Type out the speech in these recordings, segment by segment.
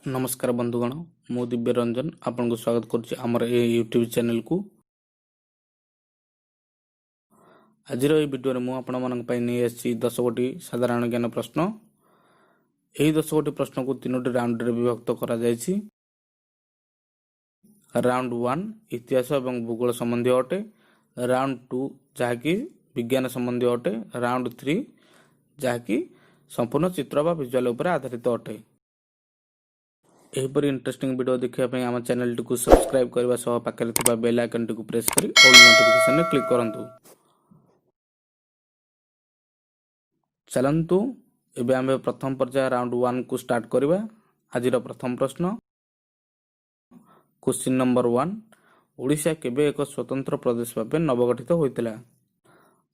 नमस्कार बंधुगण मु दिव्य रंजन आपन को स्वागत करुच्ची आमर ए यूट्यूब चैनल को। आज वीडियो में आपण मानक पई नै आसी 10 गोटी साधारण ज्ञान प्रश्न। एही 10 गोटी प्रश्न को तीनोटी राउंड रे विभक्त करा जायछि। राउंड 1 इतिहास एवं भूगोल संबंधी अटे। राउंड 2 जाकी विज्ञान संबंधी अटे। राउंड 3 जाकी संपूर्ण चित्र बा विजुअल ऊपर आधारित अटे। एहीपरि इंटरेस्टिंग वीडियो देखिया आम चैनल टी को सब्सक्राइब करबा सह पाखरे थिबा बेल आइकन टी को प्रेस करी ऑल नोटिफिकेशन ने क्लिक करंतु। चलंतु एबे आमे प्रथम पर्याय राउंड 1 को स्टार्ट करबा। आजिर प्रथम प्रश्न क्वेश्चन नंबर 1 ओडिशा केबे एक स्वतंत्र प्रदेश भाबे नवगठित होइतिला।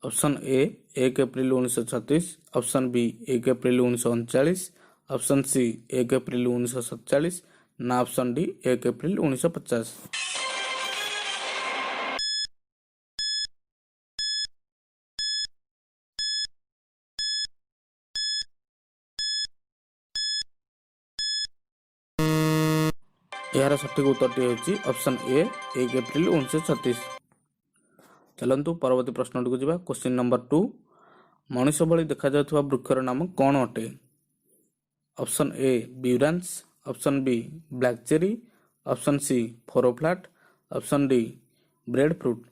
Option A 1 April 1936, option B 1 April 1939, option C 1 April 1947 ना ऑप्शन डी 1 अप्रैल 1950। यार सठिक उत्तर होची ऑप्शन ए 1 अप्रैल 1936। चलंतु परवर्ती प्रश्न को जिबा। क्वेश्चन नंबर 2 मनुष्य भली देखा जाउथबा वृक्षर नाम कोन अटे। Option A burans, option B black cherry, option C फोरोफ्लाट, ऑप्शन डी ब्रेड फ्रूट।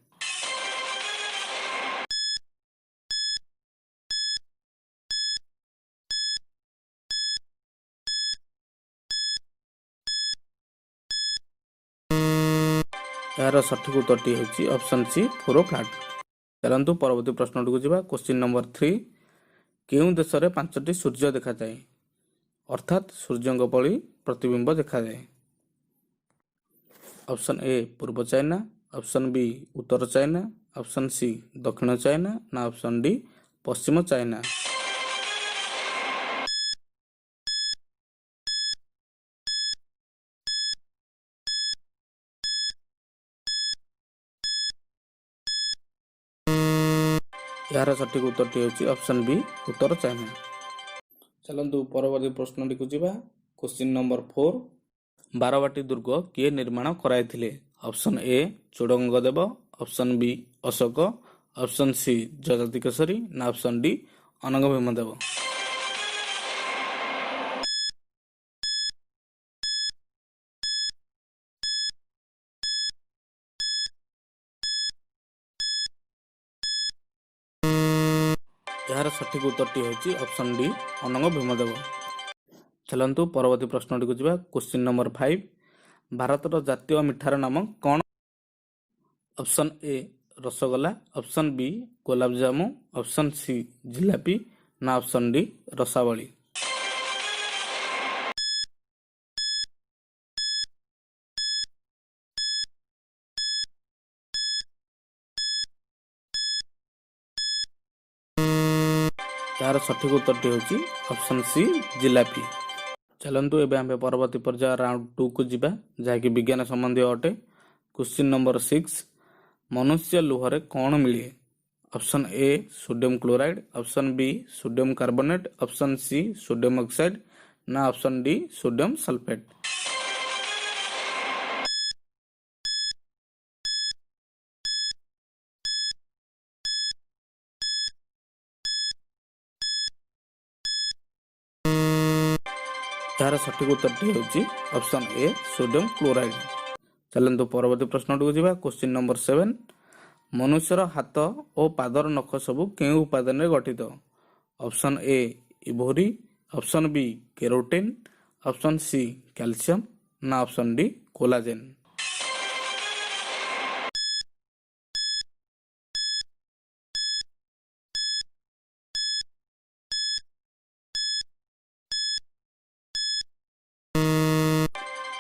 यार सठिक उत्तर होची ऑप्शन सी फोरोफ्लाट। चलंतु परवर्ती प्रश्न को जिबा। क्वेश्चन नंबर 3 केउं देश रे 5टी सूर्य देखा जाए अर्थात सूर्यंक पली प्रतिबिंब देखा जाए। ऑप्शन ए पूर्व चाइना, ऑप्शन बी उत्तर चाइना, ऑप्शन सी दक्षिण चाइना ना ऑप्शन डी पश्चिम चाइना। यार सठिक उत्तर होची ऑप्शन बी उत्तर चाइना। चलंतु परवर्ती प्रश्न को जिबा। क्वेश्चन नंबर 4 बारवाटी दुर्ग किए निर्माण कराइथिले। Option A Chodangadeva, option B Ashok, option C Jagati Keshari ना ऑप्शन डी अनंग भीमदेव। यार सठिक उत्तर होची ऑप्शन डी अनंग भीमदेव। चलंतु परवर्ती प्रश्न को जिबा। क्वेश्चन नंबर 5 भारतर जातीय मिठार नाम कौन। Option A rasagola, option B gulab jamun, option सी जिलापी ना ऑप्शन डी रसावली। यार सठिक उत्तर होची ऑप्शन सी जिलापी। चलंतु एबे आमे परवर्ती पर्याय राउंड 2 को जिबा जाकी विज्ञान संबंधी अटे। क्वेश्चन नंबर 6 मनुष्य लुहरे कौन मिले। Option A sodium chloride, option B sodium carbonate, option C sodium oxide ना ऑप्शन डी सोडियम सल्फेट। यार सठिक उत्तर होची ऑप्शन ए सोडियम क्लोराइड। चलंतु परवर्ती प्रश्न को जिबा। क्वेश्चन नंबर 7 मनुष्यर हाथ और पादर नख सबु केउ उपादान रे गठित। Option A ivory, option B carotene, option C calcium ना ऑप्शन डी कोलाजेन।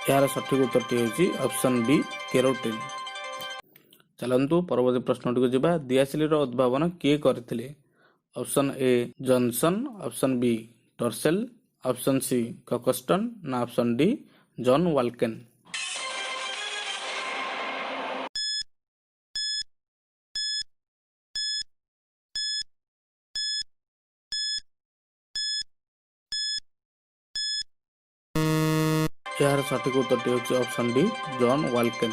यार सठिक उत्तर होची ऑप्शन बी केरोटिन। चलंतु परवर्ती प्रश्न को जिबा। दियासिली रो उद्भावन किए करथिले। Option A Johnson, option B Tercel, option C Caxton ना ऑप्शन डी जॉन वाल्केन। यार सठिक उत्तरटी होची ऑप्शन डी जॉन वाल्केन।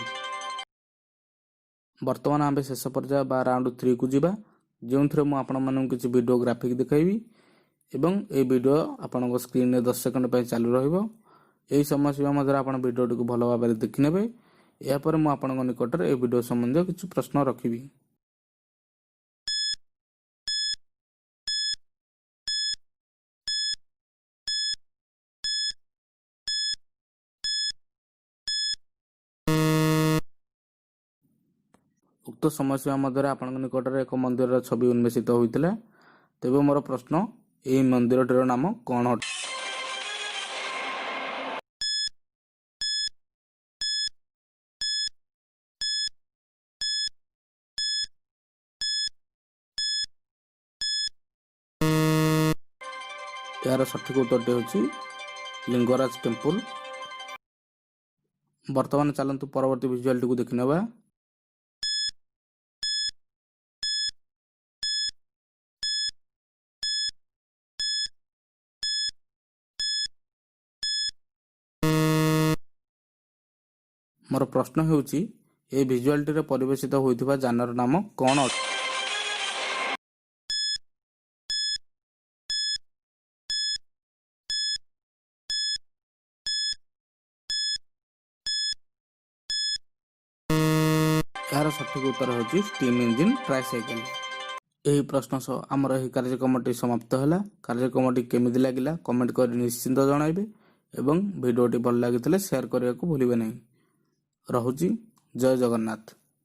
वर्तमान आम शेष पर्याय बा राउंड 3 को जिबा जो मु आपण मानक किसी वीडियो ग्राफिक दिखाइबी एवं ए वीडियो आपन स्क्रीन में 10 सेकंड पे चालू रहिबो। एही समय सीमा मध्य आपण वीडियोटी को भल भाव देखि नेबे। या पर मु आपन निकट ए वीडियो संबंधी किछि प्रश्न रखिबी। उक्त समय सीमा मध्य आपण निकट एक मंदिर छवि उन्मेषित होइतिला। तेबे मोर प्रश्न एही मंदिरटीर नाम कोन अटे? यार सठिक उत्तरटी होची लिंगराज टेम्पल। वर्तमान चलंतु परवर्ती विजुअलटी को देखि नेबा। मोर प्रश्न हेउची ए विजुअलटी रे परिवेशित होइथिबा जानर नाम कोन अटे? यार सठिक उत्तर होची स्टीम इंजिन ट्राइसाइकिल। यही प्रश्न सह आमर यही कार्यक्रमटी समाप्त है। कार्यक्रमटी केमिति लागिला कमेंट कर निश्चिंत जणाइबे एवं वीडियोटी भल लागिथिले शेयर करने को भूलिबे नहीं। रहुची जय जगन्नाथ।